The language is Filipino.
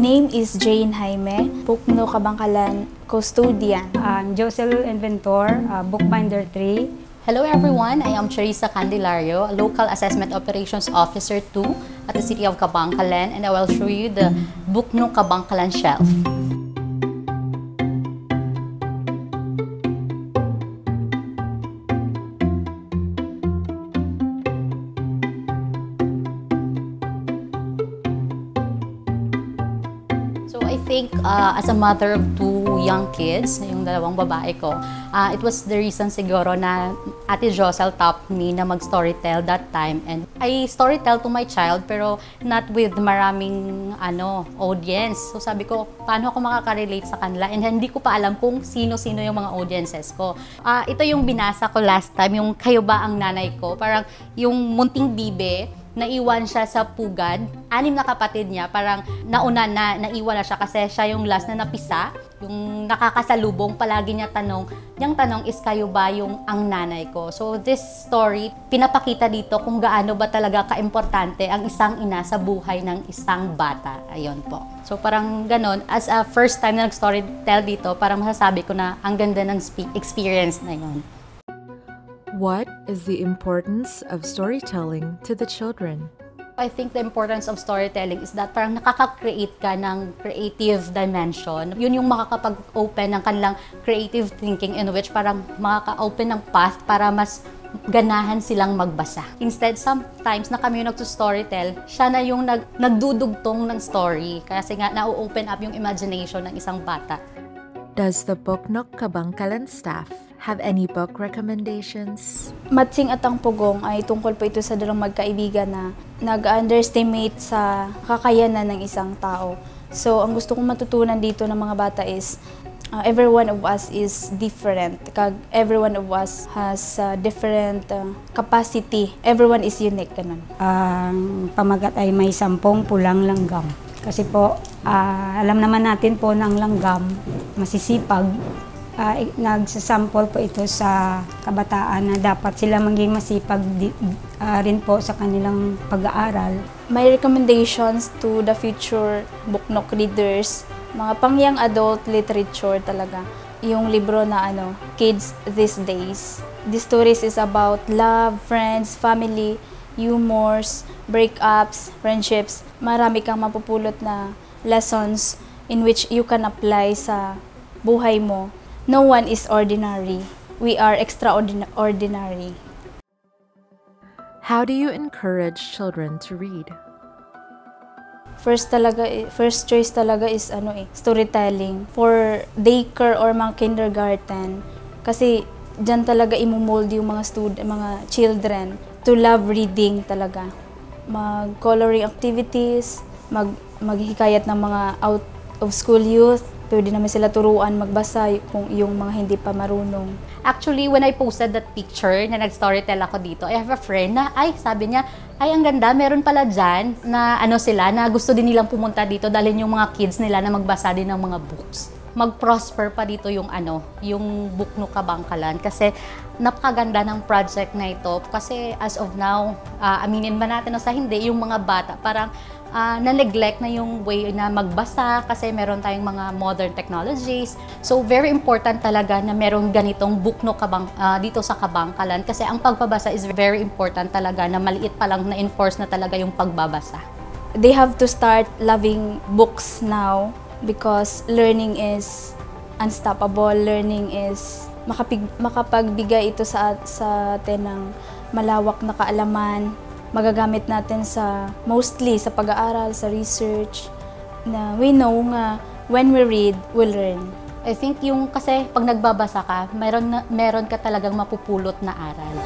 name is Jane Jaime, Bukno Kabangkalan custodian. I'm Josel Inventor, Bookbinder 3. Hello everyone, I am Charissa Candelario, a Local Assessment Operations Officer 2 at the City of Kabangkalan, and I will show you the Bukno Kabangkalan shelf. So I think as a mother of two young kids, yung dalawang babae ko, it was the reason siguro na Ate Josel taught me na mag-storytell that time. And I storytell to my child pero not with maraming audience. So sabi ko, paano ako makaka-relate sa kanila? And hindi ko pa alam kung sino-sino yung mga audiences ko. Ito yung binasa ko last time, yung Kayo Ba Ang Nanay Ko? Parang yung munting bibe, naiwan siya sa pugad. 6 na kapatid niya, parang naiwan na siya kasi siya yung last na napisa, yung nakakasalubong, palagi niya tanong, yung tanong is kayo ba yung ang nanay ko? So this story, pinapakita dito kung gaano ba talaga kaimportante ang isang ina sa buhay ng isang bata. Ayun po. So parang ganon, as a first time na nag-storytell dito, parang masasabi ko na ang ganda ng experience na yun. What is the importance of storytelling to the children? I think the importance of storytelling is that parang nakaka-create ka ng creative dimension. Yun yung makakapag-open ng kanilang creative thinking in which parang makaka-open ng path para mas ganahan silang magbasa. Instead, sometimes na kami yung nagsustorytell, siya na yung nagdudugtong ng story. Kasi nga, na-open up yung imagination ng isang bata. Does the Bukno Kabangkalan staff have any book recommendations? Matsing at ang Pugong ay tungkol po ito sa dalawang magkaibigan na nag-underestimate sa kakayanan ng isang tao. So, ang gusto kong matutunan dito ng mga bata is every one of us is different. Every one of us has different capacity. Everyone is unique. Ganun. Ang pamagat ay may 10 pulang langgam. Kasi po, alam naman natin po ng langgam, masisipag. Nagsasample po ito sa kabataan na dapat sila maging masipag rin po sa kanilang pag-aaral. My recommendations to the future Buknok readers, mga pang-young adult literature talaga. Yung libro na Kids These Days. This stories is about love, friends, family, humors, breakups, friendships. Marami kang mapupulot na lessons in which you can apply sa buhay mo. No one is ordinary. We are extraordinary. How do you encourage children to read? First choice talaga is storytelling for daycare or mga kindergarten. Kasi diyan talaga imumold yung mga children to love reading talaga. Mag-coloring activities, maghikayat ng mga out of school youth. Pwede naman sila turuan magbasa kung yung mga hindi pa marunong. Actually, when I posted that picture na nag-storytell ako dito, I have a friend na, sabi niya, ang ganda, meron pala dyan na na gusto din nilang pumunta dito, dalhin yung mga kids nila na magbasa din ng mga books. Mag-prosper pa dito yung yung Bukno Kabangkalan kasi napakaganda ng project na ito kasi as of now, aminin ba natin o sa hindi, yung mga bata parang na-neglect na yung way na magbasa kasi meron tayong mga modern technologies. So very important talaga na meron ganitong Bukno dito sa Kabangkalan kasi ang pagbabasa is very important talaga na maliit pa lang na-enforce na talaga yung pagbabasa. They have to start loving books now because learning is unstoppable. Learning is makapagbigay ito sa atin ng malawak na kaalaman. Magagamit natin mostly sa pag-aaral, sa research, na we know nga when we read, we learn. I think kasi pag nagbabasa ka, meron ka talagang mapupulot na aral.